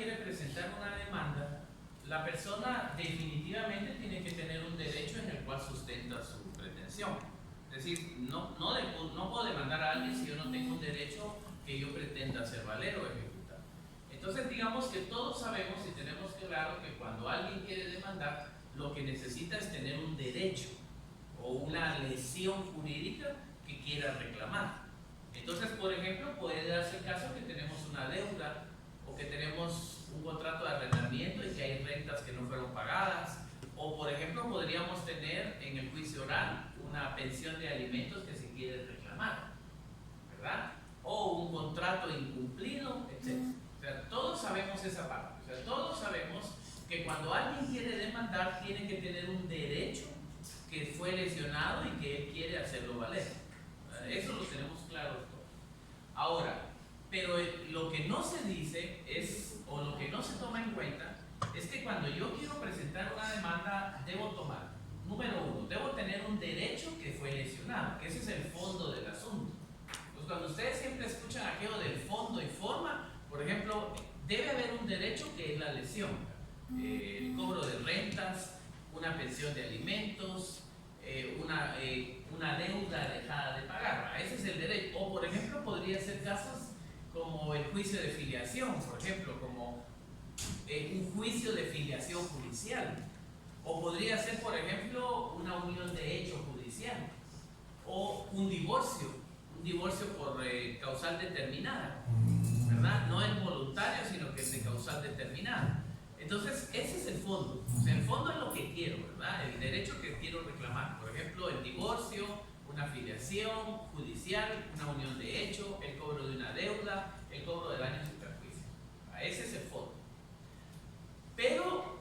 quiere presentar una demanda, la persona definitivamente tiene que tener un derecho en el cual sustenta su pretensión. Es decir, no puedo demandar a alguien si yo no tengo un derecho que yo pretenda hacer valer o ejecutar. Entonces, digamos que todos sabemos y tenemos claro que cuando alguien quiere demandar, lo que necesita es tener un derecho o una lesión jurídica que quiera reclamar. Entonces, por ejemplo, puede darse el caso que tenemos una deuda o que tenemos un contrato de arrendamiento y que hay rentas que no fueron pagadas, o por ejemplo podríamos tener en el juicio oral una pensión de alimentos que se quiere reclamar, ¿verdad? O un contrato incumplido, etc. O sea, todos sabemos esa parte. O sea, todos sabemos que cuando alguien quiere demandar tiene que tener un derecho que fue lesionado y que él quiere hacerlo valer. Eso lo tenemos claro todos. Ahora, pero lo que no se dice es, o lo que no se toma en cuenta, es que cuando yo quiero presentar una demanda, debo tomar, número uno, debo tener un derecho que fue lesionado, que ese es el fondo del asunto. Pues cuando ustedes siempre escuchan aquello del fondo y forma, por ejemplo, debe haber un derecho que es la lesión, el cobro de rentas, una pensión de alimentos, una deuda dejada de pagar. Ese es el derecho. O por ejemplo, podría ser casos como el juicio de filiación, por ejemplo, como un juicio de filiación judicial. O podría ser, por ejemplo, una unión de hecho judicial. O un divorcio por causal determinada, ¿verdad? No es voluntario, sino que es de causal determinada. Entonces, ese es el fondo. O sea, el fondo es lo que quiero, ¿verdad? El derecho que quiero reclamar. Por ejemplo, el divorcio, una filiación judicial, una unión de hecho, el cobro de una deuda, el cobro de daños y perjuicios. Ese es el fondo. Pero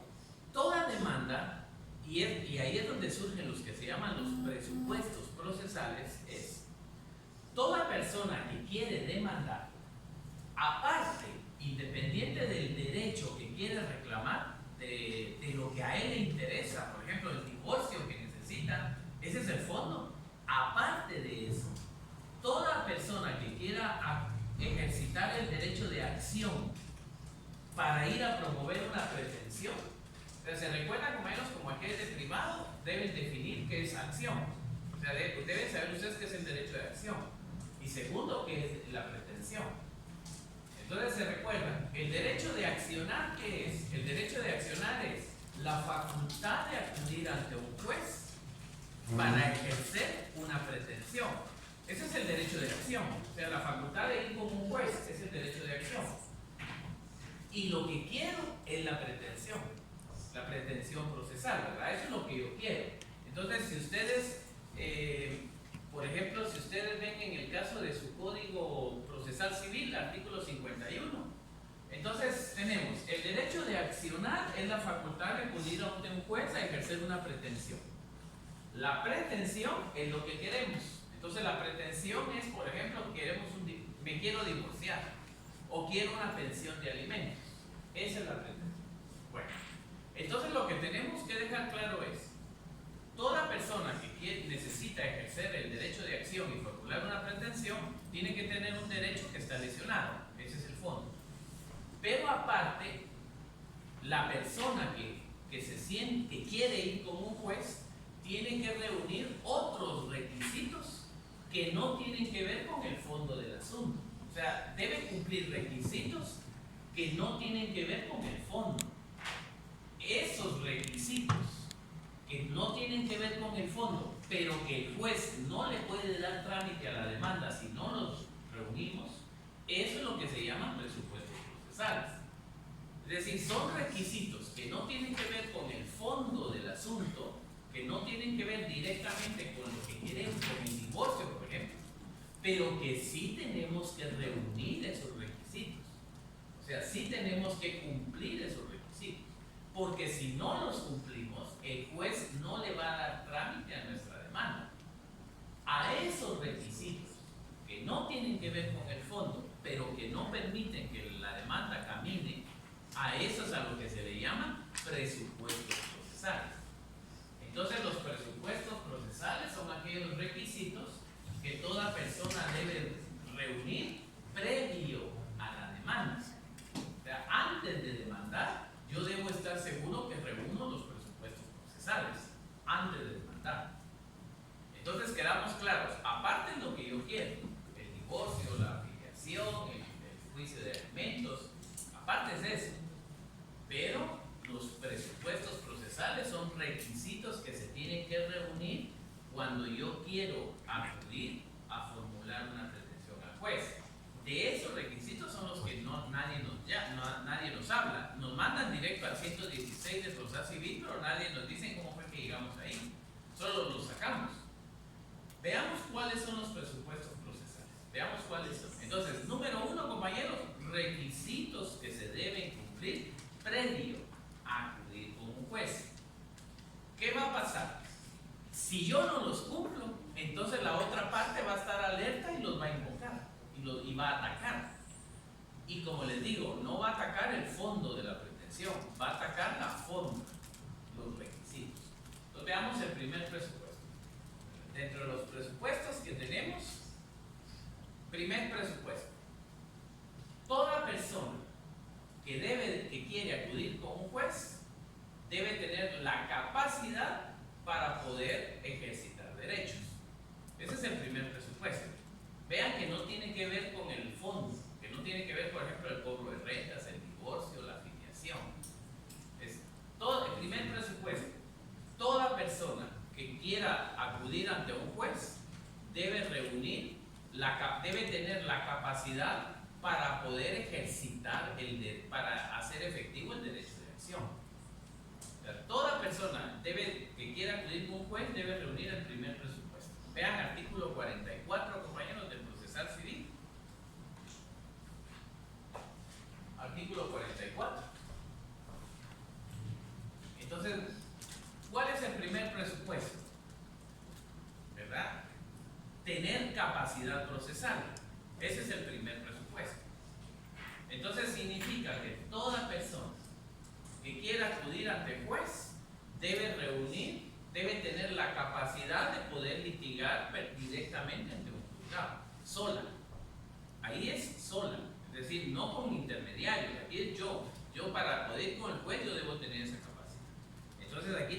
toda demanda, y ahí es donde surgen los que se llaman los presupuestos procesales, es toda persona que quiere demandar, aparte, independiente del derecho que quiere reclamar, de lo que a él le interesa, por ejemplo, el divorcio que necesita, ese es el fondo. Aparte de eso, toda persona que quiera ejercitar el derecho de acción para ir a promover una pretensión, o sea, se recuerdan como menos como aquel de privado, deben definir qué es acción. O sea, deben saber ustedes qué es el derecho de acción. Y segundo, qué es la pretensión. Entonces se recuerdan, el derecho de accionar, ¿qué es? El derecho de accionar es la facultad de acudir ante un juez para ejercer una pretensión. Ese es el derecho de acción. O sea, la facultad de ir como un juez es el derecho de acción. Y lo que quiero es la pretensión procesal, ¿verdad? Eso es lo que yo quiero. Entonces, si ustedes, por ejemplo, si ustedes ven en el caso de su Código Procesal Civil, artículo 51, entonces tenemos el derecho de accionar es la facultad de acudir ante un juez a ejercer una pretensión. La pretensión es lo que queremos. Entonces la pretensión es, por ejemplo, me quiero divorciar o quiero una pensión de alimentos. Esa es la pretensión. Bueno, entonces lo que tenemos que dejar claro es, toda persona que necesita ejercer el derecho de acción y formular una pretensión, tiene que tener un derecho que está lesionado. Ese es el fondo. Pero aparte, la persona que quiere ir como un juez, tiene que reunir otros requisitos que no tienen que ver con el fondo del asunto. O sea, debe cumplir requisitos que no tienen que ver con el fondo. Esos requisitos que no tienen que ver con el fondo, pero que el juez no le puede dar trámite a la demanda si no los reunimos, eso es lo que se llaman presupuestos procesales. Es decir, son requisitos que no tienen que ver con el fondo del asunto, que no tienen que ver directamente con lo que queremos, con el divorcio, por ejemplo, pero que sí tenemos que reunir esos requisitos. O sea, sí tenemos que cumplir esos requisitos, porque si no los cumplimos, el juez no le va a dar trámite a nuestra demanda. A esos requisitos que no tienen que ver con el fondo, pero que no permiten que la demanda camine, a eso es a lo que se le llama presupuestos procesales. Entonces, los presupuestos procesales son aquellos requisitos que toda persona debe reunir previo a la demanda. O sea, antes de juez. De esos requisitos son los que nadie nos habla. Nos mandan directo al 116 del proceso civil, pero nadie nos dice cómo fue que llegamos ahí. Solo los sacamos. Veamos cuáles son los presupuestos procesales. Veamos cuáles son. Entonces, número 1, compañeros, requisitos que se deben cumplir previo a acudir con un juez. ¿Qué va a pasar? Si yo no los cumplo, entonces la otra parte va a estar alerta y los va a invocar y va a atacar. Y como les digo, no va a atacar el fondo de la pretensión, va a atacar la forma, los requisitos. Entonces veamos el primer presupuesto. Dentro de los presupuestos que tenemos, primer presupuesto. Toda persona que quiere acudir con un juez debe tener la capacidad para poder ejercitar derechos. Ese es el primer presupuesto. Vean que no tiene que ver con el fondo, que no tiene que ver, por ejemplo, el cobro de rentas, el divorcio, la filiación. Es todo el primer presupuesto. Toda persona que quiera acudir ante un juez debe tener la capacidad para poder ejercitar para hacer efectivo el derecho de acción. O sea, toda persona que quiera acudir con un juez debe reunir el primer presupuesto. Vean artículo 44, compañeros, del procesal civil. Artículo 44. Entonces, ¿cuál es el primer presupuesto? ¿Verdad? Tener capacidad procesal. Ese es el primer presupuesto. Entonces significa que toda persona que quiera acudir ante el juez debe tener la capacidad de poder litigar directamente ante un juzgado, sola. Ahí es sola, es decir, no con intermediarios. Aquí es yo para poder ir con el juez yo debo tener esa capacidad. Entonces aquí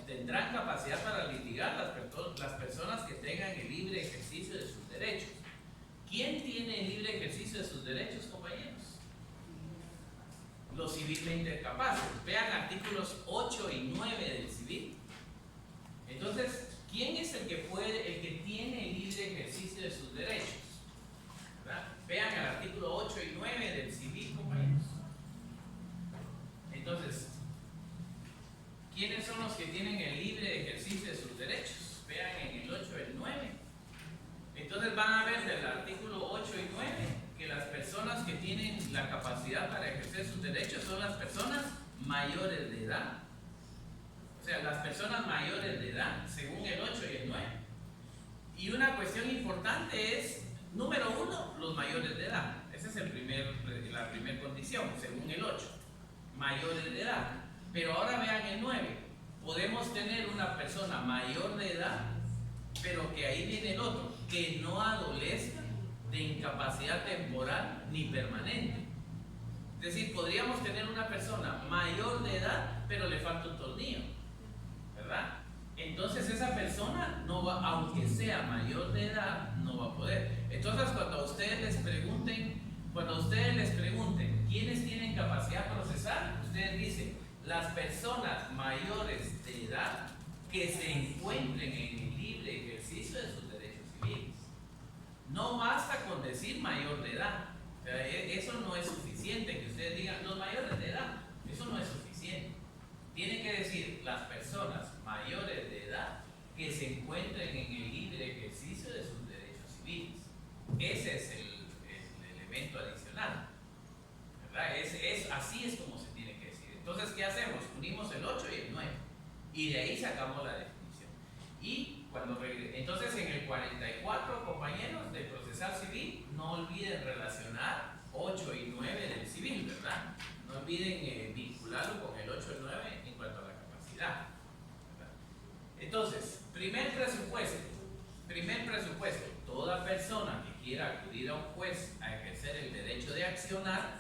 tendrán capacidad para litigar las personas que tengan el libre ejercicio de sus derechos. ¿Quién tiene el libre ejercicio de sus derechos, compañeros? Los civilmente capaces. Vean artículos 8 y 9 del civil. Entonces, ¿quién es el que tiene el libre ejercicio de sus derechos? ¿Verdad? Vean el artículo 8 y 9 del civil, compañeros. Entonces, ¿quiénes son los que tienen el libre ejercicio de sus derechos? Vean en el 8 y el 9. Entonces van a ver del artículo 8 y 9 que las personas que tienen la capacidad para ejercer sus derechos son las personas mayores de edad. O sea, las personas mayores de edad, según el 8 y el 9. Y una cuestión importante es, número 1, los mayores de edad. Esa es la primera condición, según el 8. Mayores de edad. Pero ahora vean el 9. Podemos tener una persona mayor de edad, pero que ahí viene el otro, que no adolezca de incapacidad temporal ni permanente. Es decir, podríamos tener una persona mayor de edad, pero le falta un tornillo, ¿verdad? Entonces esa persona no va, aunque sea mayor de edad, no va a poder. Entonces cuando ustedes les pregunten quiénes tienen capacidad procesal, ustedes dicen, las personas mayores de edad que se encuentren en el libre ejercicio de sus derechos civiles. No basta con decir mayor de edad. O sea, eso no es suficiente, que ustedes digan los mayores de edad. Eso no es suficiente. Tienen que decir las personas mayores de edad que se encuentren en el libre ejercicio de sus derechos civiles. Ese es el elemento adicional, ¿verdad? Así es como se tiene que decir. Entonces, ¿qué hacemos? Unimos el 8 y el 9 y de ahí sacamos la definición. Y entonces en el 44, compañeros, del procesal civil, no olviden relacionar 8 y 9 del civil, ¿verdad? No olviden vincularlo con el 8 y 9 en cuanto a la capacidad, ¿verdad? Entonces, primer presupuesto, toda persona que quiera acudir a un juez a ejercer el derecho de accionar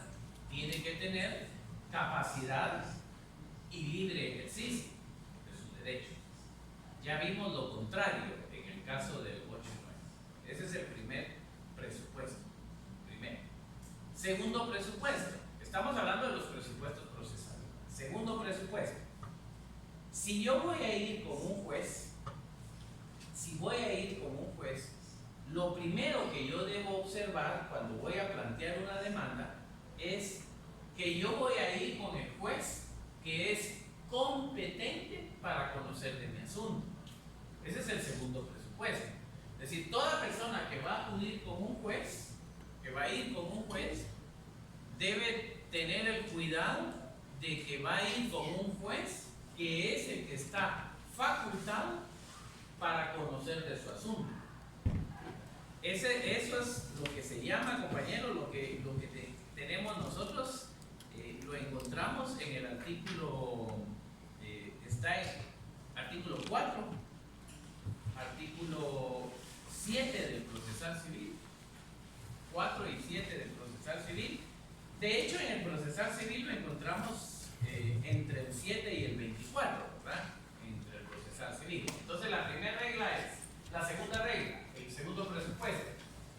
tiene que tener capacidad y libre ejercicio de sus derechos. Ya vimos lo contrario en el caso del 8 y 9. Ese es el primer presupuesto. Segundo presupuesto. Estamos hablando de los presupuestos procesales. Segundo presupuesto. Si yo voy a ir con un juez, lo primero que yo debo observar cuando voy a plantear una demanda es que yo voy a ir con el juez que es competente para conocer de mi asunto. Ese es el segundo presupuesto. Es decir, toda persona que va a acudir con un juez, que va a ir con un juez, debe tener el cuidado de que va a ir con un juez que es el que está facultado para conocer de su asunto. Eso es lo que se llama, compañero, lo que tenemos nosotros, lo encontramos en el artículo, está en artículo 4, artículo 7 del procesal civil, 4 y 7 del procesal civil. De hecho, en el procesal civil lo encontramos entre el 7 y el 24, ¿verdad? Entre el procesal civil. Entonces, la primera regla es, la segunda regla, el segundo presupuesto.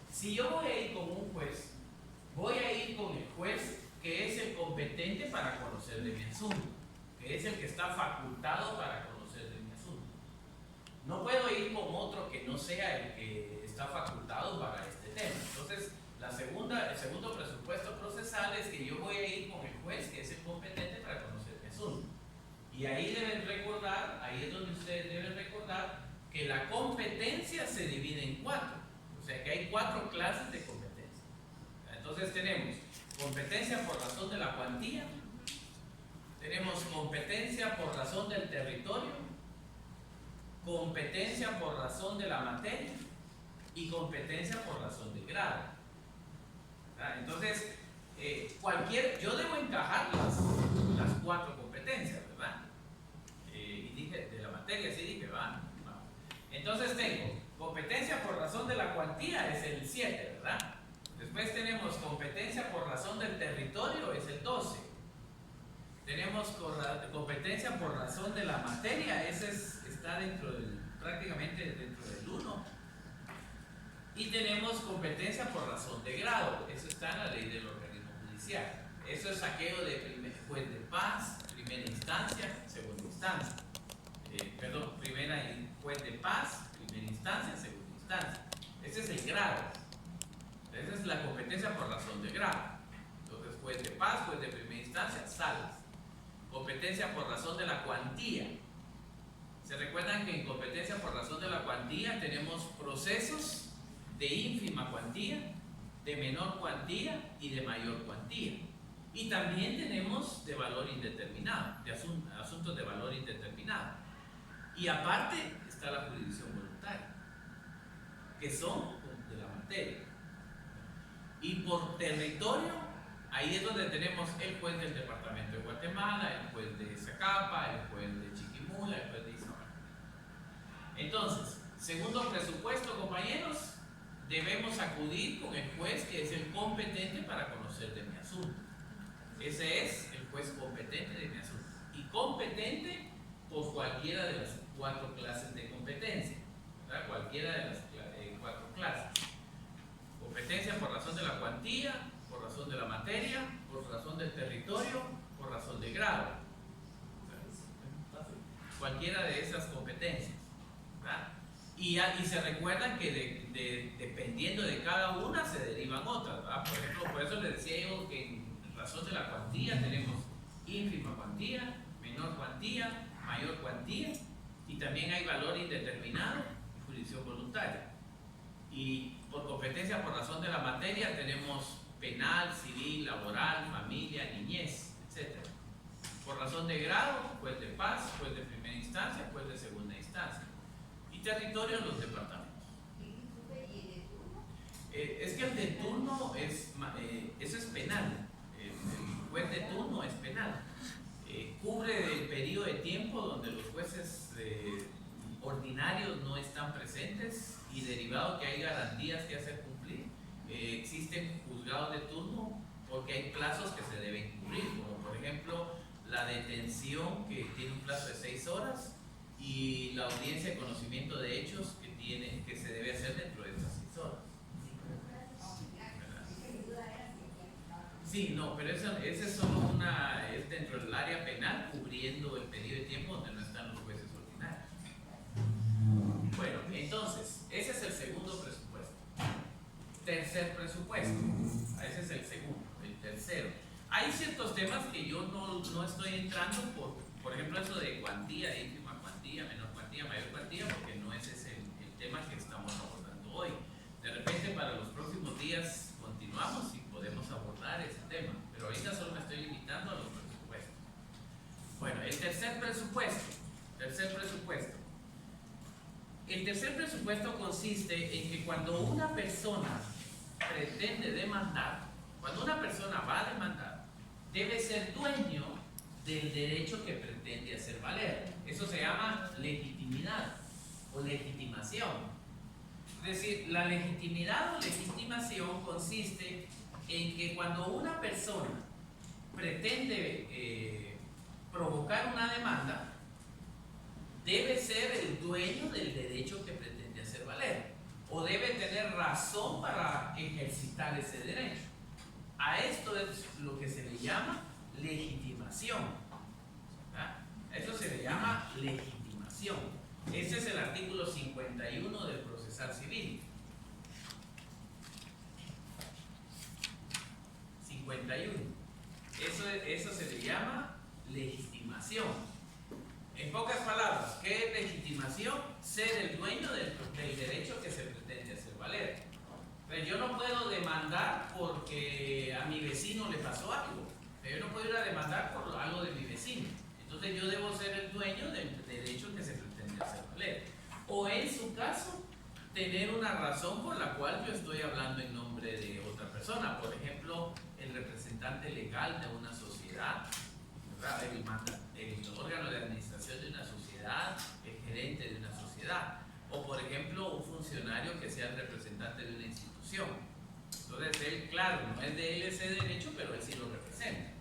Si yo voy a ir con un juez, voy a ir con el juez que es el competente para conocer de mi asunto, que es el que está facultado para conocer de mi asunto. No puedo ir con otro que no sea el que está facultado para este tema. Entonces, el segundo presupuesto procesal es que yo voy a ir con el juez que es el competente para conocer mi asunto. Y ahí deben recordar, ahí es donde ustedes deben recordar que la competencia se divide en 4. O sea que hay 4 clases de competencia. Entonces tenemos competencia por razón de la cuantía, tenemos competencia por razón del territorio, competencia por razón de la materia y competencia por razón de grado. Entonces, yo debo encajar las 4 competencias, ¿verdad? Y dije, de la materia, sí dije, va. Entonces tengo competencia por razón de la cuantía, es el 7, ¿verdad? Después tenemos competencia por razón del territorio, es el 12. Tenemos competencia por razón de la materia, ese está prácticamente dentro del 1. Y tenemos competencia por razón de grado, eso está en la ley del organismo judicial. Eso es saqueo de juez de paz, primera instancia, segunda instancia. Juez de paz, primera instancia, segunda instancia. Ese es el grado. Esa es la competencia por razón de grado. Entonces, juez de paz, juez de primera instancia, salas. Competencia por razón de la cuantía. ¿Se recuerdan que en competencia por razón de la cuantía tenemos procesos de ínfima cuantía, de menor cuantía y de mayor cuantía? Y también tenemos de valor indeterminado, de asuntos de valor indeterminado. Y aparte está la jurisdicción voluntaria, que son de la materia. Y por territorio, ahí es donde tenemos el juez del departamento de Guatemala, el juez de Zacapa, el juez de Chiquimula, el juez de Izabal. Entonces, segundo presupuesto, compañeros, debemos acudir con el juez que es el competente para conocer de mi asunto. Ese es el juez competente de mi asunto. Y competente por cualquiera de las 4 clases de competencia, ¿verdad? Cualquiera de las 4 clases. Competencia por razón de la cuantía, por razón de la materia, por razón del territorio, por razón de grado. Cualquiera de esas competencias, ¿verdad? Y se recuerdan que dependiendo de cada una se derivan otras, ¿verdad? Por ejemplo, por eso les decía yo que en razón de la cuantía tenemos ínfima cuantía, menor cuantía, mayor cuantía, y también hay valor indeterminado y jurisdicción voluntaria. Y por competencia por razón de la materia tenemos penal, civil, laboral, familia, niñez, etc. Por razón de grado, juez de paz, juez de primera instancia, juez de segunda instancia. Y territorio en los departamentos. Es que el de turno eso es penal. El juez de turno es penal. Cubre el periodo de tiempo donde los jueces ordinarios no están presentes y derivado que hay garantías que hacer cumplir. Existen juzgados de turno porque hay plazos que se deben cubrir, como por ejemplo la detención, que tiene un plazo de 6 horas, y la audiencia de conocimiento de hechos que se debe hacer dentro de esas 6 horas. Sí, no, pero ese es solo es dentro del área penal, cubriendo el periodo de tiempo donde no están los jueces ordinarios. Bueno, entonces, ese es el segundo presupuesto. tercer presupuesto. Ese es el segundo. El tercero. Hay ciertos temas que yo no estoy entrando por ejemplo, eso de cuantía, ínfima cuantía, menor cuantía, mayor cuantía, porque no ese es el tema que estamos abordando hoy. De repente, para los próximos días continuamos y podemos abordar ese tema, pero ahorita solo me estoy limitando a los presupuestos. Bueno, el tercer presupuesto. El tercer presupuesto consiste en que cuando una persona pretende demandar, cuando una persona va a demandar, debe ser dueño del derecho que pretende hacer valer. Eso se llama legitimidad o legitimación. Es decir, la legitimidad o legitimación consiste en que cuando una persona pretende provocar una demanda, debe ser el dueño del derecho que pretende hacer valer, o debe tener razón para ejercitar ese derecho. A esto es lo que se le llama legitimación. ¿Verdad? Eso se le llama legitimación. Ese es el artículo 51 del procesal civil. 51. Eso se le llama legitimación. En pocas palabras, ¿qué es legitimación? Ser el dueño del derecho que se pretende hacer valer. Pero yo no puedo demandar porque a mi vecino le pasó algo. Yo no puedo ir a demandar por algo de mi vecino. Entonces yo debo ser el dueño del derecho que se pretende hacer valer. O en su caso, tener una razón por la cual yo estoy hablando en nombre de otra persona. Por ejemplo, el representante legal de una sociedad, el órgano de administración de una sociedad, el gerente de una sociedad, o por ejemplo un funcionario que sea el representante de una institución. Entonces él, claro, no es de él ese derecho, pero él sí lo representa.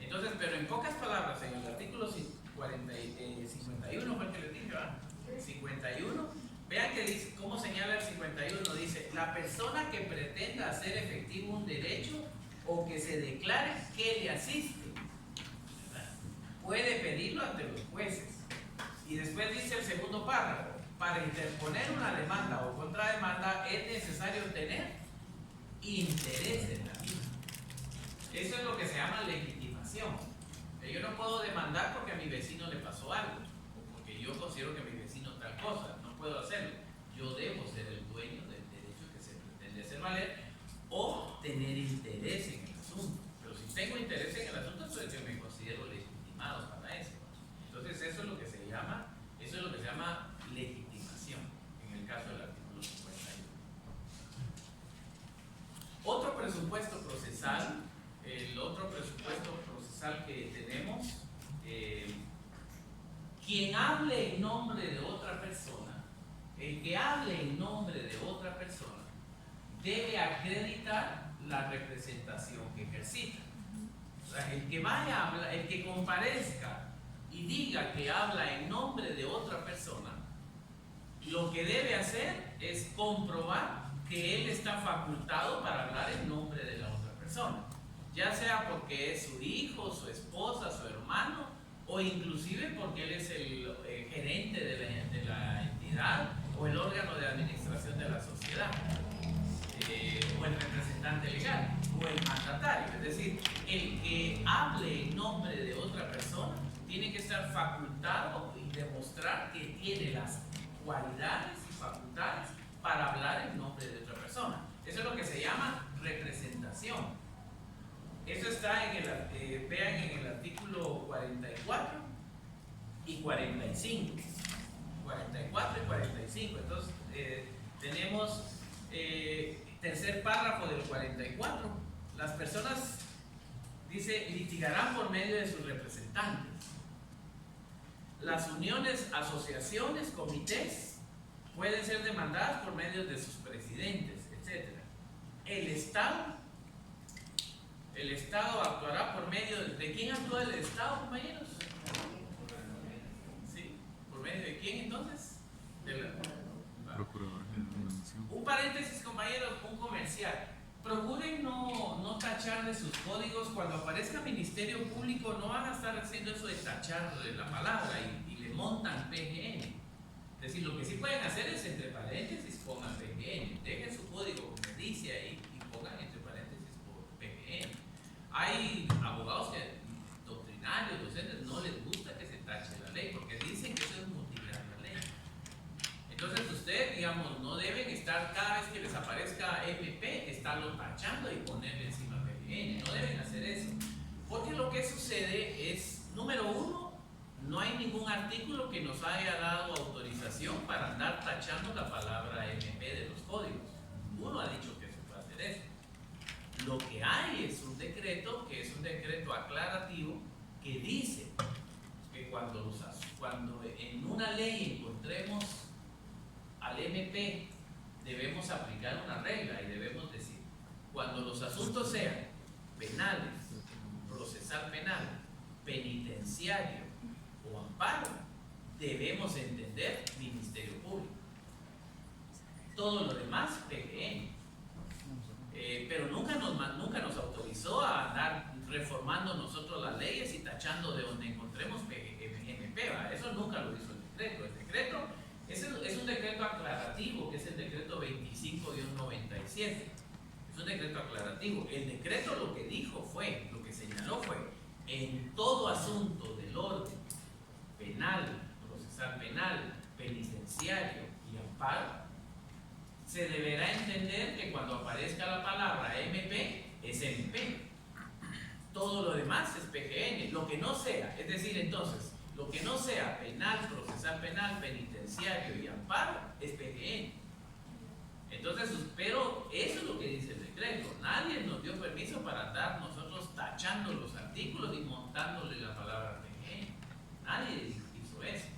Entonces, pero en pocas palabras, en el artículo 51 fue el que les dije, ¿verdad? 51, vean que dice, cómo señala el 51, dice, la persona que pretenda hacer efectivo un derecho o que se declare que le asiste, puede pedirlo ante los jueces. Y después dice el segundo párrafo, para interponer una demanda o contrademanda es necesario tener interés en la misma. Eso es lo que se llama legitimación. Yo no puedo demandar porque a mi vecino le pasó algo, o porque yo considero que a mi vecino tal cosa, no puedo hacerlo. Yo debo ser el dueño del derecho que se pretende hacer valer o tener interés en el asunto. Pero si tengo interés en el asunto, entonces yo me considero legitimado para eso. Entonces eso es lo que se llama legitimación en el caso del artículo 51. Otro presupuesto procesal, el otro presupuesto procesal que tenemos, quien hable en nombre de otra persona, el que hable en nombre de otra persona, debe acreditar la representación que ejercita. O sea, el que vaya a hablar, el que comparezca y diga que habla en nombre de otra persona, lo que debe hacer es comprobar que él está facultado para hablar en nombre de la otra persona, ya sea porque es su hijo, su esposa, su hermano, o inclusive porque él es el gerente de la entidad o el órgano de administración de la sociedad, o el representante legal o el mandatario. Es decir, el que hable en nombre de otra persona tiene que estar facultado y demostrar que tiene las cualidades y facultades para hablar en nombre de otra persona. Eso es lo que se llama representación. Eso está en vean en el artículo 44 y 45. 44 y 45. Entonces, tenemos tercer párrafo del 44. Las personas, dice, litigarán por medio de sus representantes. Las uniones, asociaciones, comités pueden ser demandadas por medio de sus presidentes, etc. El Estado actuará por medio ¿de quién actúa el Estado, compañeros? ¿Sí? ¿Por medio de quién entonces? De la Procurador. Un paréntesis, compañeros, un comercial. Procuren no tachar de sus códigos. Cuando aparezca Ministerio Público, no van a estar haciendo eso de tachar la palabra y le montan PGN. Es decir, lo que sí pueden hacer es entre paréntesis pongan PGN. Dejen su código como dice ahí estarlo tachando y ponerle encima PGN. No deben hacer eso. Porque lo que sucede es, número uno, no hay ningún artículo que nos haya dado autorización para andar tachando la palabra MP de los códigos. Ninguno ha dicho que se puede hacer eso. Lo que hay es un decreto, que es un decreto aclarativo, que dice que cuando en una ley encontremos al MP, debemos aplicar una regla y debemos decir, cuando los asuntos sean penales, procesal penal, penitenciario o amparo, debemos entender Ministerio Público. Todo lo demás, PGN. Pero nunca nos autorizó a andar reformando nosotros las leyes y tachando de donde encontremos MP. ¿Va? Eso nunca lo hizo el decreto. El decreto es un decreto aclarativo, que es el decreto 25-97. Es un decreto aclarativo. El decreto lo que dijo fue, lo que señaló fue, en todo asunto del orden penal, procesal penal, penitenciario y amparo, se deberá entender que cuando aparezca la palabra MP, es MP. Todo lo demás es PGN. Lo que no sea, es decir, entonces, lo que no sea penal, procesal penal, penitenciario y amparo, es PGN. Entonces, pero eso es lo que dice el decreto. Nadie nos dio permiso para andar nosotros tachando los artículos y montándole la palabra PGN. Nadie hizo eso.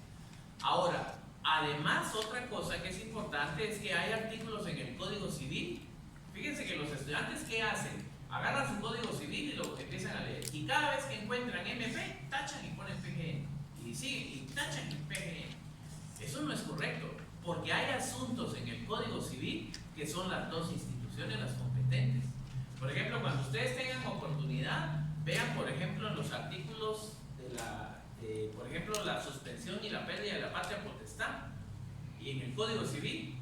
Ahora, además, otra cosa que es importante es que hay artículos en el Código Civil. Fíjense que los estudiantes, ¿qué hacen? Agarran su Código Civil y lo empiezan a leer. Y cada vez que encuentran MP, tachan y ponen PGN. Y siguen y tachan y PGN. Eso no es correcto, porque hay asuntos en el Código Civil que son las dos instituciones las competentes. Por ejemplo, cuando ustedes tengan oportunidad, vean, por ejemplo, los artículos por ejemplo, la suspensión y la pérdida de la patria potestad, y en el Código Civil,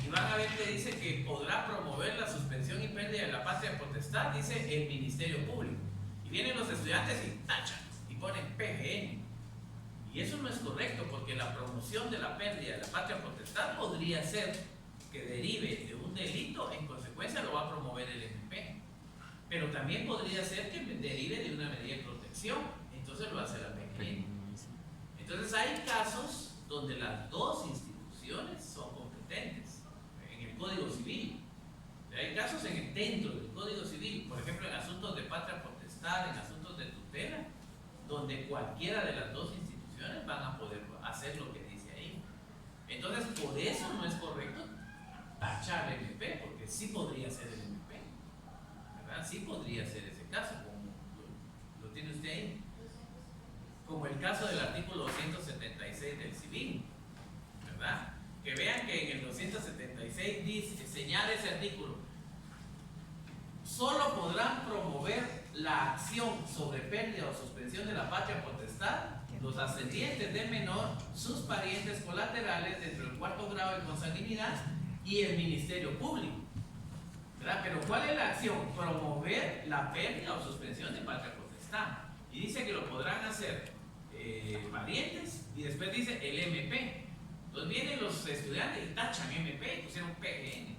y van a ver que dice que podrá promover la suspensión y pérdida de la patria potestad, dice el Ministerio Público. Y vienen los estudiantes y tachan, y ponen PGN. Y eso no es correcto, porque la promoción de la pérdida de la patria potestad podría ser que derive de un delito, en consecuencia lo va a promover el MP. Pero también podría ser que derive de una medida de protección, entonces lo hace la PGN. Entonces hay casos donde las dos instituciones son competentes. En el Código Civil, hay casos dentro del Código Civil, por ejemplo en asuntos de patria potestad, en asuntos de tutela, donde cualquiera de las dos instituciones van a poder hacer lo que dice ahí. Entonces, por eso no es correcto tachar el MP, porque sí podría ser el MP, ¿verdad? Sí podría ser ese caso, como lo tiene usted ahí. Como el caso del artículo 276 del Civil, ¿verdad? Que vean que en el 276 dice, señala ese artículo, solo podrán promover la acción sobre pérdida o suspensión de la patria potestad los ascendientes del menor, sus parientes colaterales dentro del cuarto grado de consanguinidad y el Ministerio Público, ¿verdad? Pero ¿cuál es la acción? Promover la pérdida o suspensión de patria potestad. Y dice que lo podrán hacer parientes, y después dice el MP. Entonces vienen los estudiantes y tachan MP, pusieron PGN.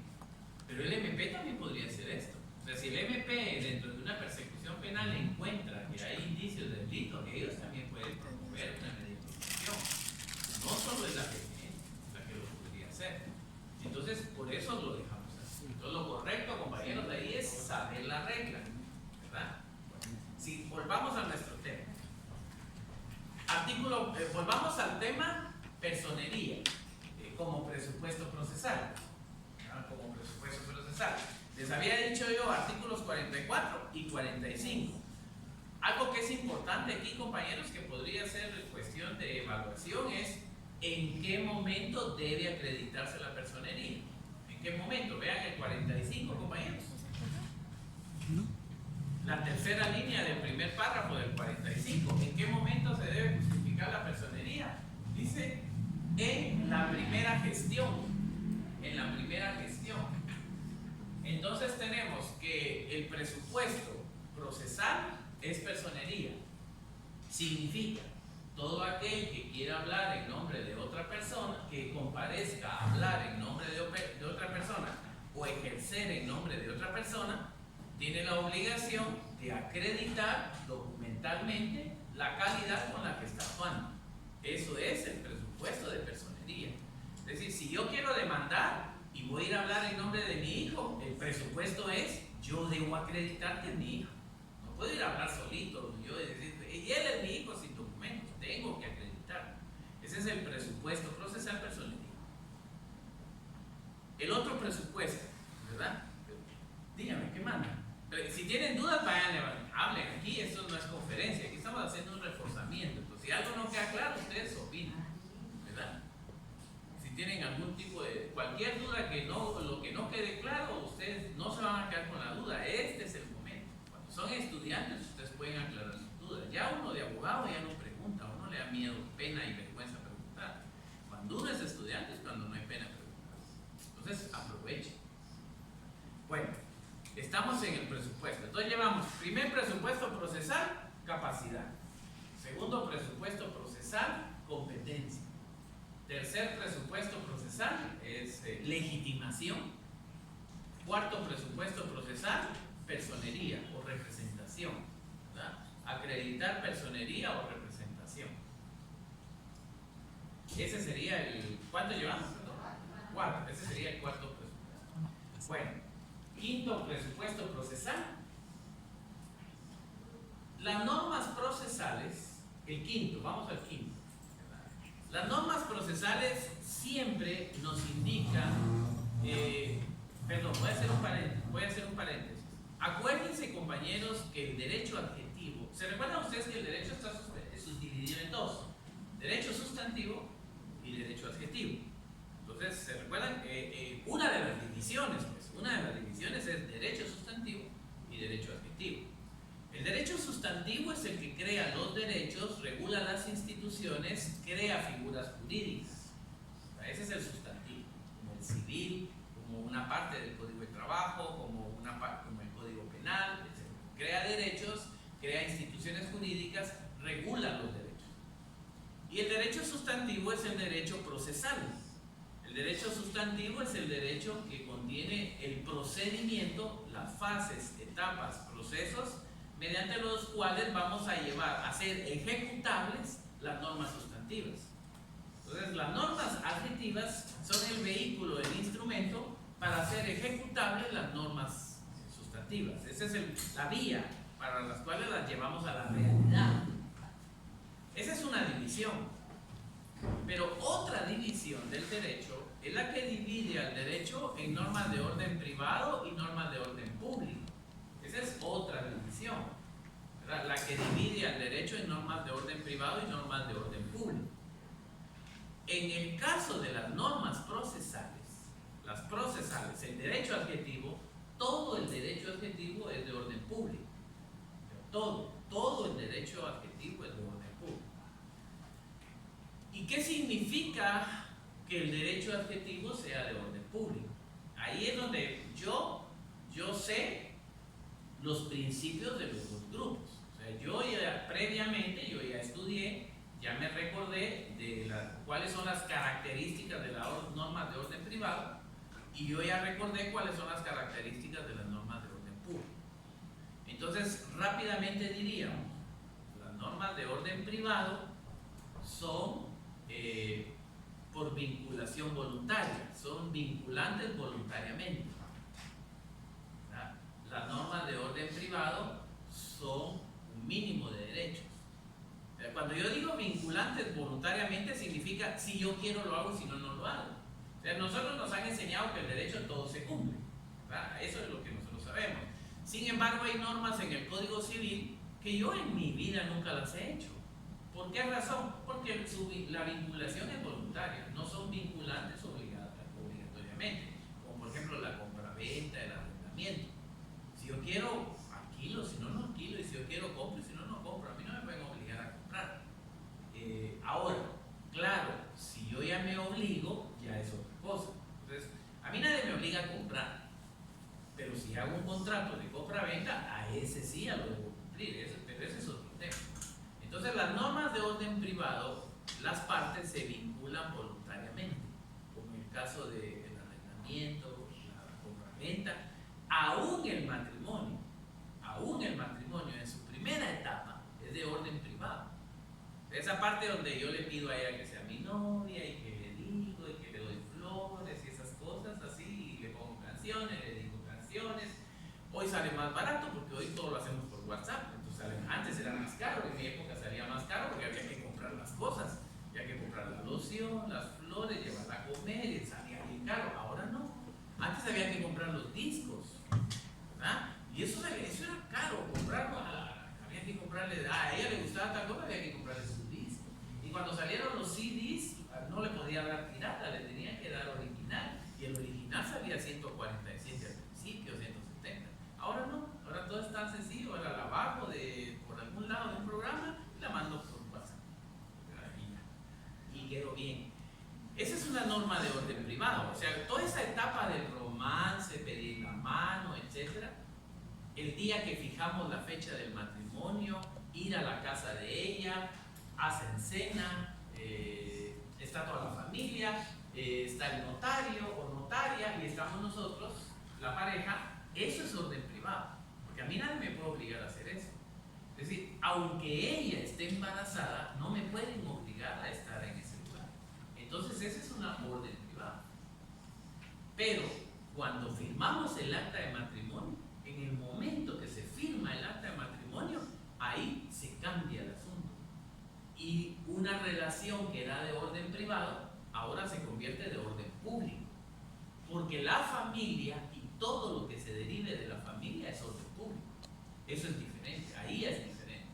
Pero el MP también podría ser esto. O sea, si el MP dentro de una persecución penal encuentra que hay indicios de delito, ellos también pueden promover una medida de protección. No solo es la PGN la que lo podría hacer. Entonces, por eso lo dejamos así. Entonces, lo correcto, compañeros, de ahí es saber la regla, ¿verdad? Bueno, si volvamos a nuestro tema. Volvamos al tema personería como presupuesto procesal. Como presupuesto procesal. Les había dicho yo artículos 44 y 45. Algo que es importante aquí, compañeros, que podría ser cuestión de evaluación es en qué momento debe acreditarse la personería. ¿En qué momento? Vean el 45, compañeros. La tercera línea del primer párrafo del 45. ¿En qué momento se debe justificar la personería? Dice, en la primera gestión. En la primera gestión. Entonces tenemos que el presupuesto procesal es personería. Significa, todo aquel que quiera hablar en nombre de otra persona, que comparezca a hablar en nombre de otra persona o ejercer en nombre de otra persona, tiene la obligación de acreditar documentalmente la calidad con la que está actuando. Eso es el presupuesto de personería. Es decir, si yo quiero demandar y voy a ir a hablar en nombre de mi hijo, el presupuesto es: yo debo acreditar que es mi hijo. No puedo ir a hablar solito, yo decir, y él es mi hijo sin documentos, tengo que acreditar. Ese es el presupuesto procesal personería. El otro presupuesto, ¿verdad? Dígame, ¿qué manda? Si tienen dudas, vayan, hablen. Aquí esto no es conferencia, aquí estamos haciendo un reforzamiento. Entonces, si algo no queda claro, ustedes opinan, ¿verdad? Si tienen algún tipo de, cualquier duda que no, lo que no quede claro, ustedes no se van a quedar con la duda. Este es el momento. Cuando son estudiantes, ustedes pueden aclarar sus dudas. Ya uno de abogado ya no pregunta, a uno le da miedo, pena y vergüenza preguntar. Cuando uno es estudiante es cuando no hay pena preguntar. Entonces, aprovechen. Bueno, estamos en el presupuesto. Entonces llevamos primer presupuesto procesal, capacidad. Segundo presupuesto procesal, competencia. Tercer presupuesto procesal es legitimación. Cuarto presupuesto procesal, personería o representación, ¿verdad? Acreditar personería o representación. Ese sería el... ¿Cuánto llevamos? Cuatro. Ese sería el cuarto presupuesto. Bueno, quinto presupuesto procesal. Las normas procesales, el quinto, vamos al quinto. Las normas procesales siempre nos indican, perdón, voy a hacer un paréntesis. Acuérdense, compañeros, que el derecho adjetivo, ¿se recuerdan ustedes que el derecho está subdividido en dos? Derecho sustantivo y derecho adjetivo. Entonces, ¿se recuerdan? Una de las divisiones es derecho sustantivo y derecho adjetivo. El derecho sustantivo es el que crea los derechos, regula las instituciones, crea figuras jurídicas. O sea, ese es el sustantivo, como el civil, como una parte del Código de Trabajo, como el Código Penal, etc. Crea derechos, crea instituciones jurídicas, regula los derechos. Y el derecho sustantivo es el derecho procesal. El derecho sustantivo es el derecho que contiene el procedimiento, las fases, etapas, procesos, mediante los cuales vamos a llevar a ser ejecutables las normas sustantivas. Entonces, las normas adjetivas son el vehículo, el instrumento para hacer ejecutables las normas sustantivas. Esa es la vía para las cuales las llevamos a la realidad. Esa es una división. Pero otra división del derecho es la que divide al derecho en normas de orden privado y normas de orden público. Esa es otra división, ¿verdad? La que divide al derecho en normas de orden privado y normas de orden público. En el caso de las normas procesales, el derecho adjetivo, todo el derecho adjetivo es de orden público. Todo el derecho adjetivo es de orden público. ¿Y qué significa que el derecho adjetivo sea de orden público? Ahí es donde yo sé los principios de los dos grupos. O sea, yo ya estudié, ya me recordé de cuáles son las características de las normas de orden privado, y yo ya recordé cuáles son las características de las normas de orden público. Entonces, rápidamente diríamos, las normas de orden privado son por vinculación voluntaria, son vinculantes voluntariamente. Las normas de orden privado son un mínimo de derechos. Cuando yo digo vinculantes voluntariamente, significa si yo quiero lo hago y si no, no lo hago. O sea, nosotros nos han enseñado que el derecho todo se cumple, ¿verdad? Eso es lo que nosotros sabemos. Sin embargo, hay normas en el Código Civil que yo en mi vida nunca las he hecho. ¿Por qué razón? Porque la vinculación es voluntaria, no son vinculantes obligatoriamente, como por ejemplo la compraventa, el arrendamiento. Si yo quiero, alquilo, si no, no alquilo, y si yo quiero, compro, y si no, no compro. A mí no me pueden obligar a comprar. Ahora, claro, si yo ya me obligo, ya es otra cosa. Entonces, a mí nadie me obliga a comprar, pero si hago un contrato de compra-venta, a ese sí ya lo debo cumplir, pero ese es otro tema. Entonces, las normas de orden privado, las partes se vinculan voluntariamente, como en el caso del arrendamiento, la 90, aún el matrimonio en su primera etapa es de orden privado. Esa parte donde yo le pido a ella que sea mi novia y que le digo y que le doy flores y esas cosas así, y le pongo canciones, le digo canciones. Hoy sale más barato porque hoy todo lo hacemos por WhatsApp. Entonces antes era más caro, en mi época salía más caro porque había que comprar las cosas, había que comprar la loción, las flores, llevarla a comer y salía bien caro. Ahora no. Antes había que comprar los discos, ¿verdad? Y eso era caro, comprarlo. Había que comprarle, a ella le gustaba tal cosa, había que comprarle su disco. Y cuando salieron los CDs, no le podía dar pirata, le tenía que dar original. Y el original salía 147 al principio, 170. Ahora no, ahora todo es tan sencillo. Ahora la bajo por algún lado de un programa y la mando por WhatsApp. Y quedó bien. Esa es una norma de orden privado. O sea, toda esa etapa del romance, pedir la mano, etcétera, el día que fijamos la fecha del matrimonio, ir a la casa de ella, hacen cena, está toda la familia, está el notario o notaria y estamos nosotros, la pareja. Eso es orden privado, porque a mí nadie me puede obligar a hacer eso. Es decir, aunque ella esté embarazada, no me pueden obligar a estar en ese lugar. Entonces esa es una orden privada. Pero cuando firmamos el acta de matrimonio, en el momento que se firma el acta de matrimonio, ahí se cambia el asunto. Y una relación que era de orden privado, ahora se convierte de orden público. Porque la familia y todo lo que se derive de la familia es orden público. Eso es diferente, ahí es diferente.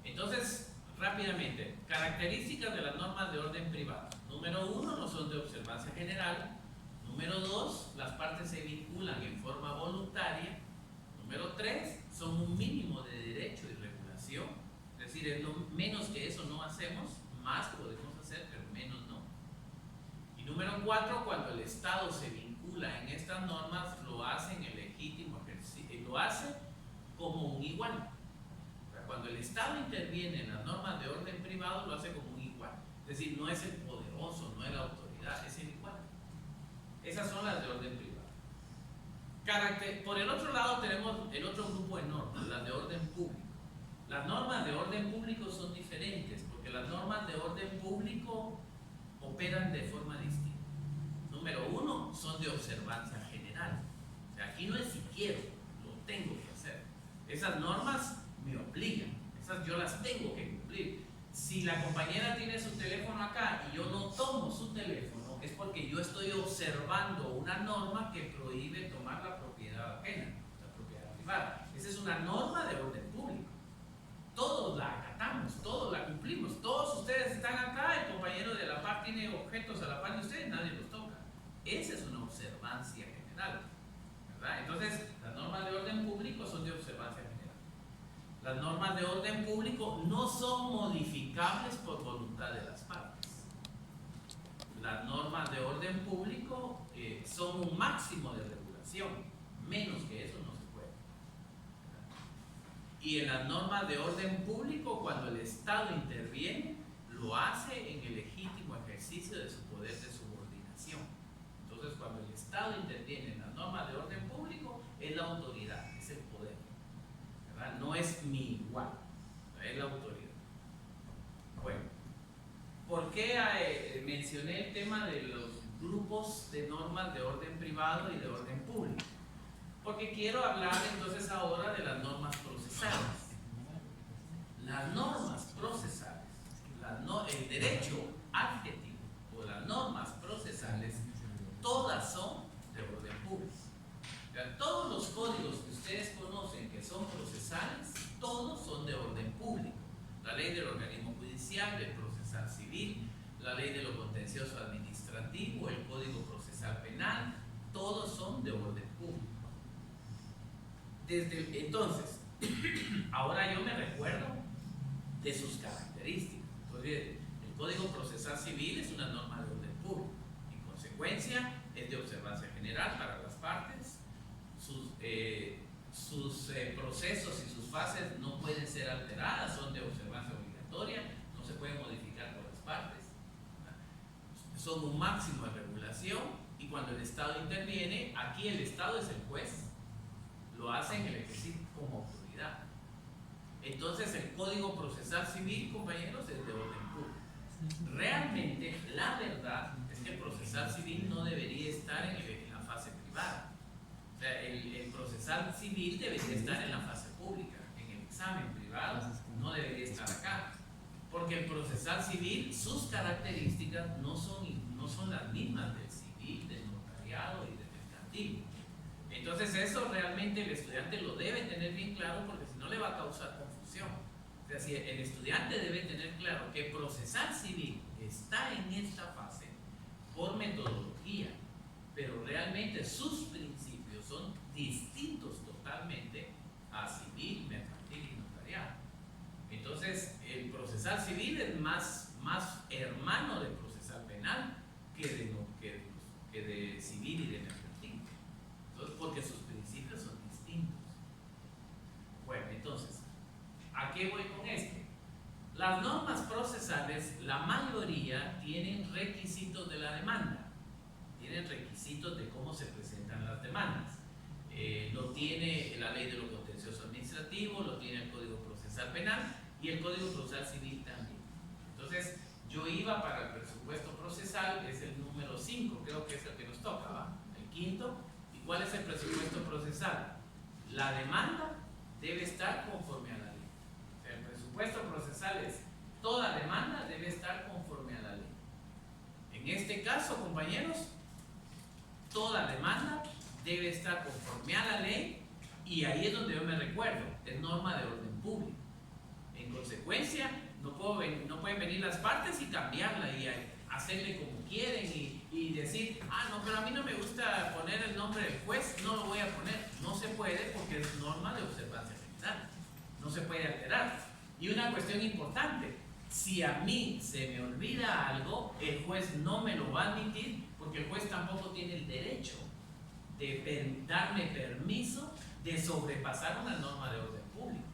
Entonces, rápidamente, características de las normas de orden privado. Número 1, no son de observancia general. Número 2, las partes se vinculan en forma voluntaria. Número 3, son un mínimo de derecho y regulación. Es decir, es lo menos que eso no hacemos, más podemos hacer, pero menos no. Y número 4, cuando el Estado se vincula en estas normas, lo hace en el legítimo ejercicio, lo hace como un igual. O sea, cuando el Estado interviene en las normas de orden privado, lo hace como un igual. Es decir, no es el poderoso, no es la autoridad, es el igual. Esas son las de orden privado. Por el otro lado tenemos el otro grupo de normas, las de orden público. Las normas de orden público son diferentes, porque las normas de orden público operan de forma distinta. Número 1, son de observancia general. O sea, aquí no es si quiero, lo tengo que hacer. Esas normas me obligan, esas yo las tengo que cumplir. Si la compañera tiene su teléfono acá y yo no tomo su teléfono, es porque yo estoy observando una norma que prohíbe tomar la propiedad ajena, la propiedad privada. Esa es una norma de orden público. Todos la acatamos, todos la cumplimos. Todos ustedes están acá, el compañero de la par tiene objetos a la par de ustedes, nadie los toca. Esa es una observancia general, ¿verdad? Entonces, las normas de orden público son de observancia general. Las normas de orden público no son modificables por voluntad de las partes. Las normas de orden público son un máximo de regulación, menos que eso no se puede. Y en las normas de orden público, cuando el Estado interviene, lo hace en el legítimo ejercicio de su poder de subordinación. Entonces, cuando el Estado interviene en las normas de orden público, es la autoridad, es el poder, ¿verdad? No es mi igual, es la autoridad. Bueno, ¿por qué mencioné el tema de los grupos de normas de orden privado y de orden público? Porque quiero hablar entonces ahora de las normas procesales. Las normas procesales, el derecho adjetivo o las normas procesales, todas son de orden público. O sea, todos los códigos que ustedes conocen que son procesales, todos son de orden público. La ley del organismo judicial, el procesal civil, la ley de lo contencioso administrativo, el código procesal penal, todos son de orden público. Entonces, ahora yo me recuerdo de sus características. Entonces, el código procesal civil es una norma de orden público. En consecuencia, es de observancia general para las partes. Sus procesos y sus fases no pueden ser alteradas, son de observancia obligatoria, no se pueden modificar por las partes. Son un máximo de regulación y cuando el Estado interviene, aquí el Estado es el juez, lo hace en el ejercicio como autoridad. Entonces el Código Procesal Civil, compañeros, es de orden público. Realmente, la verdad es que el procesal civil no debería estar en la fase privada. O sea, el procesal civil debería estar en la fase pública, en el examen privado, no debería estar acá. Porque el procesal civil, sus características no son las mismas del civil, del notariado y del mercantil. Entonces eso realmente el estudiante lo debe tener bien claro, porque si no le va a causar confusión. O sea, si el estudiante debe tener claro que procesal civil está en esta fase por metodología, pero realmente sus principios son distintos totalmente a civil, mercantil y notariado. Entonces el procesal civil es más hermano del procesal penal que de civil y de mercantil. Entonces, porque sus principios son distintos. Bueno, entonces, ¿a qué voy con esto? Las normas procesales, la mayoría tienen requisitos de la demanda, tienen requisitos de cómo se presentan las demandas. Lo tiene la Ley de lo Contencioso Administrativo, lo tiene el Código Procesal Penal y el Código Procesal Civil también. Entonces, yo iba para el presupuesto procesal, es el número 5, creo que es el que nos toca, ¿va? El quinto. ¿Y cuál es el presupuesto procesal? La demanda debe estar conforme a la ley. O sea, el presupuesto procesal es toda demanda debe estar conforme a la ley. En este caso, compañeros, toda demanda debe estar conforme a la ley, y ahí es donde yo me recuerdo, es norma de orden público. En consecuencia, no pueden venir las partes y cambiarla y hacerle como quieren y decir, no, pero a mí no me gusta poner el nombre del juez, no lo voy a poner. No se puede, porque es norma de observancia general, no se puede alterar. Y una cuestión importante, si a mí se me olvida algo, el juez no me lo va a admitir, porque el juez tampoco tiene el derecho de darme permiso de sobrepasar una norma de orden público.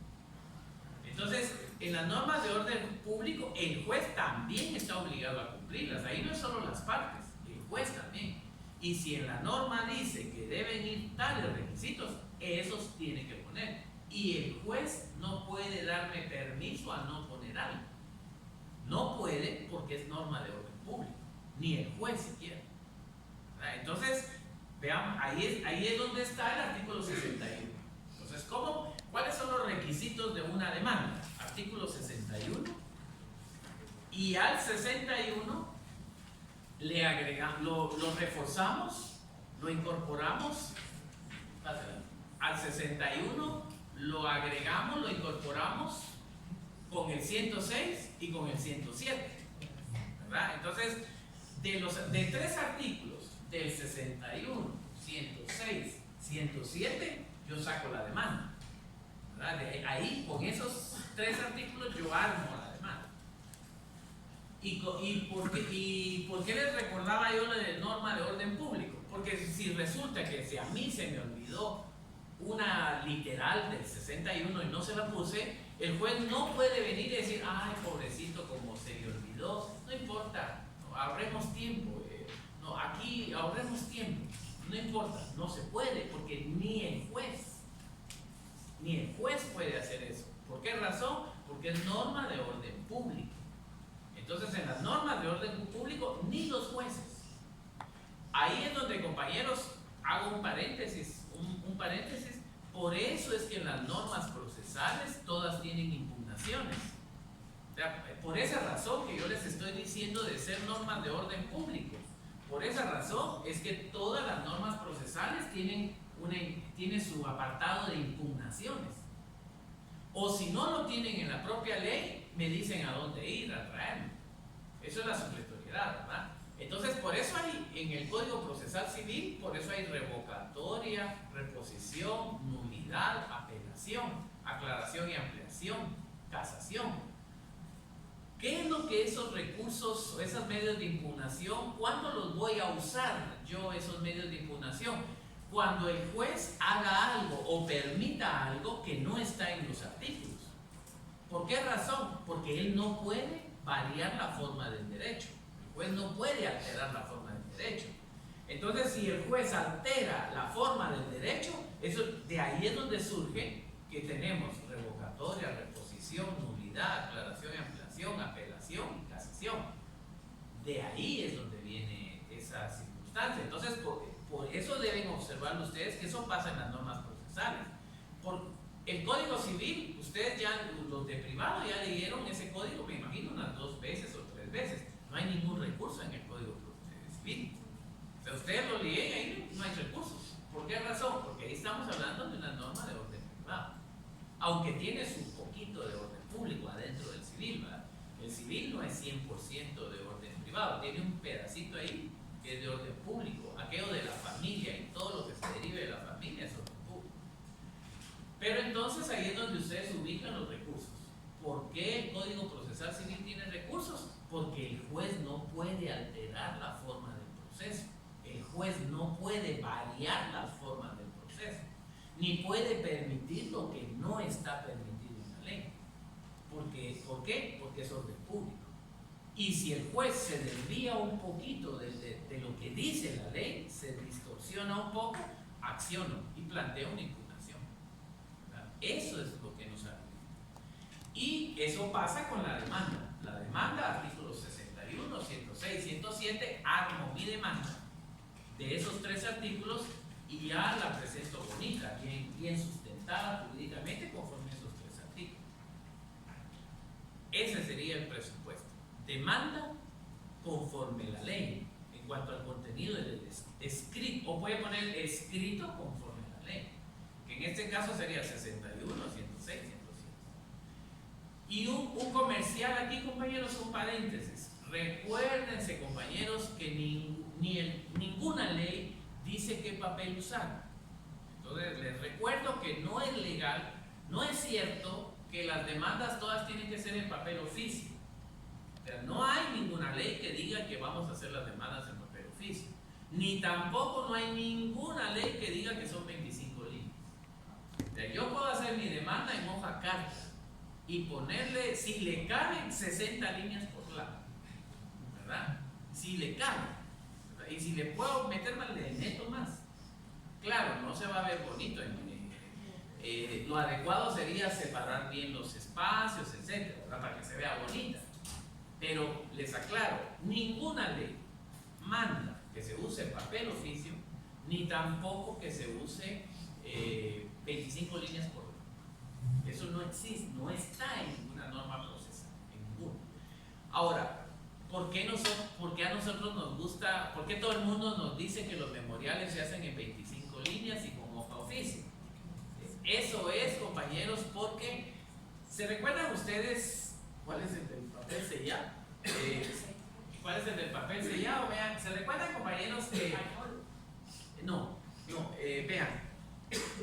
Entonces, en las normas de orden público, el juez también está obligado a cumplirlas. Ahí no es solo las partes, el juez también. Y si en la norma dice que deben ir tales requisitos, esos tiene que poner. Y el juez no puede darme permiso a no poner algo. No puede, porque es norma de orden público, ni el juez siquiera. Entonces, veamos, ahí es donde está el artículo 61. Entonces, ¿cuáles son los requisitos de una demanda? Artículo 61. Y al 61 le agregamos, lo reforzamos, lo incorporamos. Al 61 lo agregamos, lo incorporamos con el 106 y con el 107. ¿Verdad? Entonces, de tres artículos, del 61, 106, 107, yo saco la demanda. ¿Verdad? Ahí, con esos tres artículos, yo armo la demanda. ¿Y por qué les recordaba yo la de norma de orden público? Porque si resulta que si a mí se me olvidó una literal del 61 y no se la puse, el juez no puede venir y decir, ay, pobrecito, como se le olvidó, no importa, ahorremos tiempo, aquí ahorremos tiempo, no importa, no se puede, porque ni el juez puede hacer eso. ¿Por qué razón? Porque es norma de orden público. Entonces, en las normas de orden público, ni los jueces. Ahí es donde, compañeros, hago un paréntesis. Por eso es que en las normas procesales todas tienen impugnaciones. O sea, por esa razón que yo les estoy diciendo de ser normas de orden público. Por esa razón es que todas las normas procesales tienen su apartado de impugnaciones. O si no lo tienen en la propia ley, me dicen a dónde ir a traerlo. Eso es la supletoriedad, ¿verdad? Entonces, por eso hay en el Código Procesal Civil, por eso hay revocatoria, reposición, nulidad, apelación, aclaración y ampliación, casación. ¿Qué es lo que esos recursos o esos medios de impugnación, cuándo los voy a usar yo, esos medios de impugnación? Cuando el juez haga algo o permita algo que no está en los artículos. ¿Por qué razón? Porque él no puede variar la forma del derecho. El juez no puede alterar la forma del derecho. Entonces, si el juez altera la forma del derecho, eso, de ahí es donde surge que tenemos revocatoria, reposición, nulidad, aclaración y ampliación, apelación y casación. De ahí es donde viene esa circunstancia. Entonces, por eso deben observar ustedes que eso pasa en las normas procesales. Por el Código Civil, ustedes ya, los de privado, ya leyeron ese código, me imagino, unas 2 veces o 3 veces. No hay ningún recurso en el Código Civil. O sea, ustedes lo leen y ahí no hay recursos. ¿Por qué razón? Porque ahí estamos hablando de una norma de orden privado. Aunque tiene su poquito de orden público adentro del civil, ¿verdad? El civil no es 100% de orden privado, tiene un pedacito ahí que es de orden público. Aquello de la familia y todo lo que se derive de la familia es orden público. Pero entonces ahí es donde ustedes ubican los recursos. ¿Por qué el Código Procesal Civil tiene recursos? Porque el juez no puede alterar la forma del proceso. El juez no puede variar las formas del proceso, ni puede permitir lo que no está permitido en la ley. ¿Por qué? Porque es orden público. Y si el juez se desvía un poquito de lo que dice la ley, se distorsiona un poco, acciona y plantea una impugnación. ¿Verdad? Eso es lo que nos habilita. Y eso pasa con la demanda. La demanda, artículos 61, 106, 107, armo mi demanda de esos 3 artículos y ya la presento bonita, bien sustentada jurídicamente conforme a esos 3 artículos. Ese sería el presupuesto. Demanda conforme la ley en cuanto al contenido del escrito, o puede poner escrito conforme a la ley, que en este caso sería 61, 106, 107. Y un comercial aquí, compañeros, un paréntesis. Recuérdense, compañeros, que ninguna ley dice qué papel usar. Entonces, les recuerdo que no es legal, no es cierto que las demandas todas tienen que ser en papel oficio. O sea, no hay ninguna ley que diga que vamos a hacer las demandas en papel oficio. Ni tampoco no hay ninguna ley que diga que son 25 líneas. O sea, yo puedo hacer mi demanda en hoja carta y ponerle, si le caben, 60 líneas por lado, ¿verdad? Si le caben. Y si le puedo meter más, le meto más. Claro, no se va a ver bonito. Lo adecuado sería separar bien los espacios, etcétera, para que se vea bonita. Pero les aclaro, ninguna ley manda que se use papel oficio, ni tampoco que se use 25 líneas por lado. Eso no existe, no está en ninguna norma procesal, en ninguna. Ahora, ¿por qué a nosotros nos gusta, por qué todo el mundo nos dice que los memoriales se hacen en 25 líneas y con hoja oficio? Eso es, compañeros, porque ¿se recuerdan ustedes cuál es el del papel sellado? ¿Cuál es el del papel sellado? Vean, ¿se recuerdan, compañeros, que vean,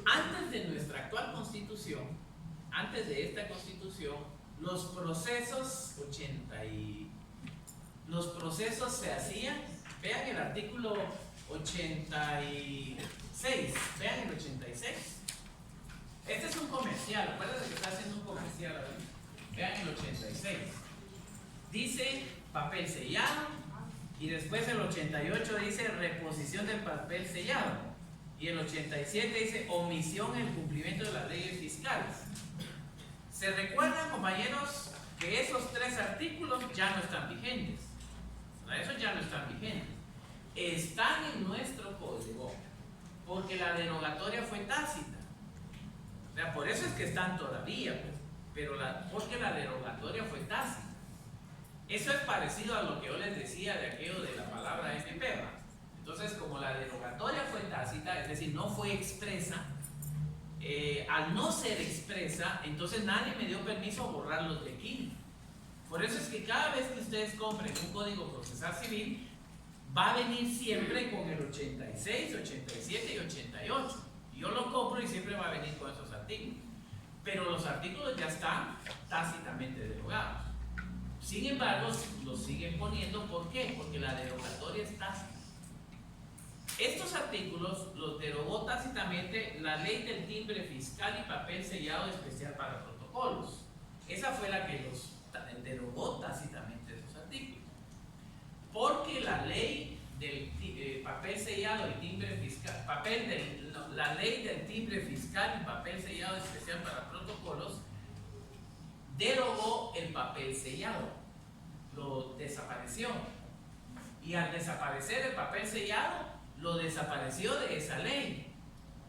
antes de nuestra actual constitución, antes de esta constitución, los procesos se hacían, vean el artículo 86, vean el 86. Este es un comercial, acuérdense que está haciendo un comercial ahora. Vean el 86. Dice papel sellado y después el 88 dice reposición del papel sellado y el 87 dice omisión en el cumplimiento de las leyes fiscales. ¿Se recuerdan, compañeros, que esos 3 artículos ya no están vigentes? Esos ya no están vigentes. Están en nuestro código porque la derogatoria fue tácita. O sea, por eso es que están todavía, pues, pero porque la derogatoria fue tácita. Eso es parecido a lo que yo les decía de aquello de la palabra MP, ¿va? Entonces, como la derogatoria fue tácita, es decir, no fue expresa, al no ser expresa, entonces nadie me dio permiso a borrarlos de aquí. Por eso es que cada vez que ustedes compren un código procesal civil, va a venir siempre con el 86, 87 y 88. Yo lo compro y siempre va a venir con esos artículos. Pero los artículos ya están tácitamente derogados. Sin embargo, los siguen poniendo. ¿Por qué? Porque la derogatoria es tácita. Estos artículos los derogó tácitamente la ley del timbre fiscal y papel sellado especial para protocolos. Esa fue la que los derogó tácitamente esos artículos. Porque la ley papel sellado y timbre fiscal, la ley del timbre fiscal y papel sellado especial para protocolos, derogó el papel sellado, lo desapareció. Y al desaparecer el papel sellado, lo desapareció de esa ley,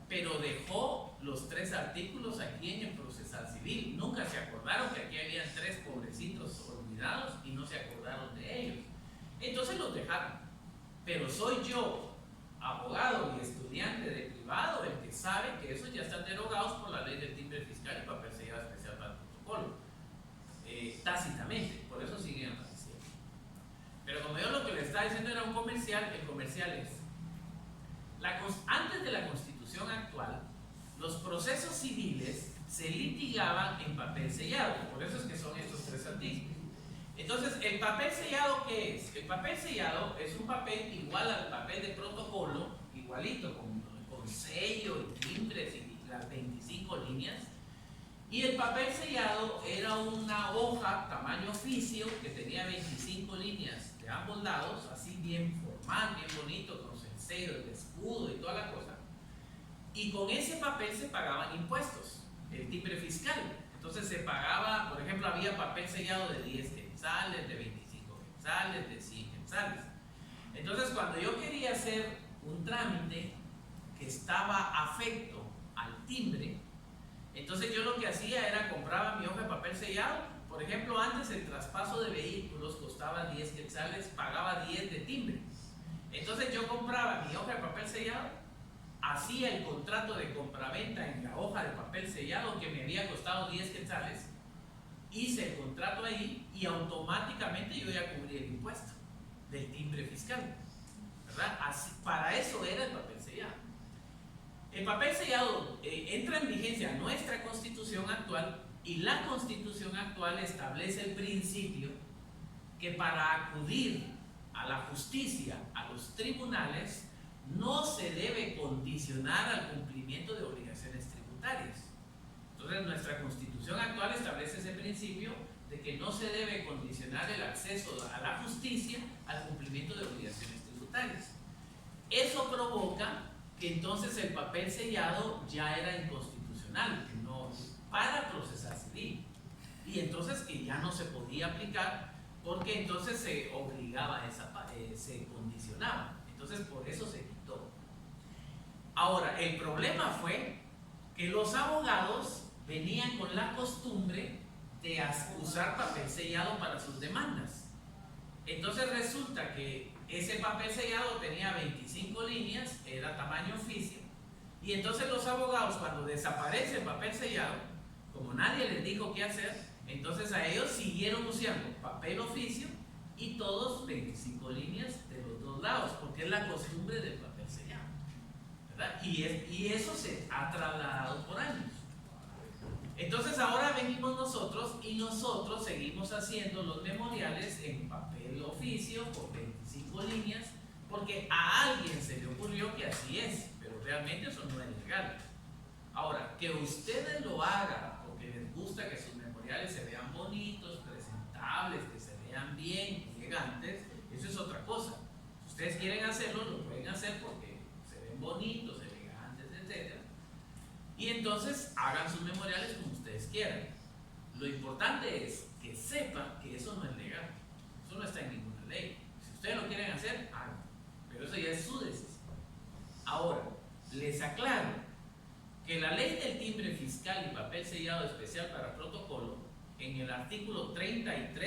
pero dejó los 3 artículos aquí en el procesal civil. Nunca se acordaron que aquí habían 3 pobrecitos olvidados y no se acordaron de ellos. Entonces los dejaron. Pero soy yo, abogado y estudiante de privado, el que sabe que esos ya están derogados por la ley del timbre fiscal y papel sellado especial para el protocolo. Tácitamente, por eso siguen apareciendo. Pero como yo lo que le estaba diciendo era un comercial, el comercial es: antes de la Constitución actual, los procesos civiles se litigaban en papel sellado, por eso es que son estos 3 artículos. Entonces, ¿el papel sellado qué es? El papel sellado es un papel igual al papel de protocolo, igualito, con sello y timbres y las 25 líneas. Y el papel sellado era una hoja tamaño oficio que tenía 25 líneas de ambos lados, así bien formal, bien bonito, con el sello, el escudo y toda la cosa. Y con ese papel se pagaban impuestos, el timbre fiscal. Entonces se pagaba, por ejemplo, había papel sellado de 10 quetzales, de 25 quetzales, de 100 quetzales. Entonces, cuando yo quería hacer un trámite que estaba afecto al timbre, entonces yo lo que hacía era compraba mi hoja de papel sellado. Por ejemplo, antes el traspaso de vehículos costaba 10 quetzales, pagaba 10 de timbre. Entonces yo compraba mi hoja de papel sellado, hacía el contrato de compraventa en la hoja de papel sellado que me había costado 10 quetzales, hice el contrato ahí y automáticamente yo ya cubrí el impuesto del timbre fiscal, ¿verdad? Así, para eso era el papel sellado. El papel sellado entra en vigencia nuestra Constitución actual, y la Constitución actual establece el principio que para acudir a la justicia, a los tribunales, no se debe condicionar al cumplimiento de obligaciones tributarias. Entonces, nuestra Constitución actual establece ese principio de que no se debe condicionar el acceso a la justicia al cumplimiento de obligaciones tributarias. Eso provoca que entonces el papel sellado ya era inconstitucional, que no, para procesar civil, y entonces que ya no se podía aplicar porque entonces se obligaba a se condicionaba. Entonces por eso se quitó. Ahora, el problema fue que los abogados venían con la costumbre de usar papel sellado para sus demandas. Entonces resulta que ese papel sellado tenía 25 líneas, era tamaño oficio, y entonces los abogados, cuando desaparece el papel sellado, como nadie les dijo qué hacer, entonces a ellos siguieron usando papel oficio y todos 25 líneas de los 2 lados, porque es la costumbre del papel sellado, ¿verdad? Y eso se ha trasladado por años. Entonces ahora venimos nosotros y nosotros seguimos haciendo los memoriales en papel oficio por 25 líneas, porque a alguien se le ocurrió que así es, pero realmente eso no es legal. Ahora, que ustedes lo hagan porque les gusta que sus memoriales se vean bonitos, presentables, que se vean bien, elegantes, eso es otra cosa. Si ustedes quieren hacerlo, lo pueden hacer porque se ven bonitos, elegantes, etc. Y entonces hagan sus memoriales como ustedes quieran. Lo importante es que sepan que eso no es legal, eso no está en ninguna ley. Si ustedes lo quieren hacer, hagan, pero eso ya es su decisión. Ahora, les aclaro que la ley del timbre fiscal y papel sellado especial para protocolo, en el artículo 33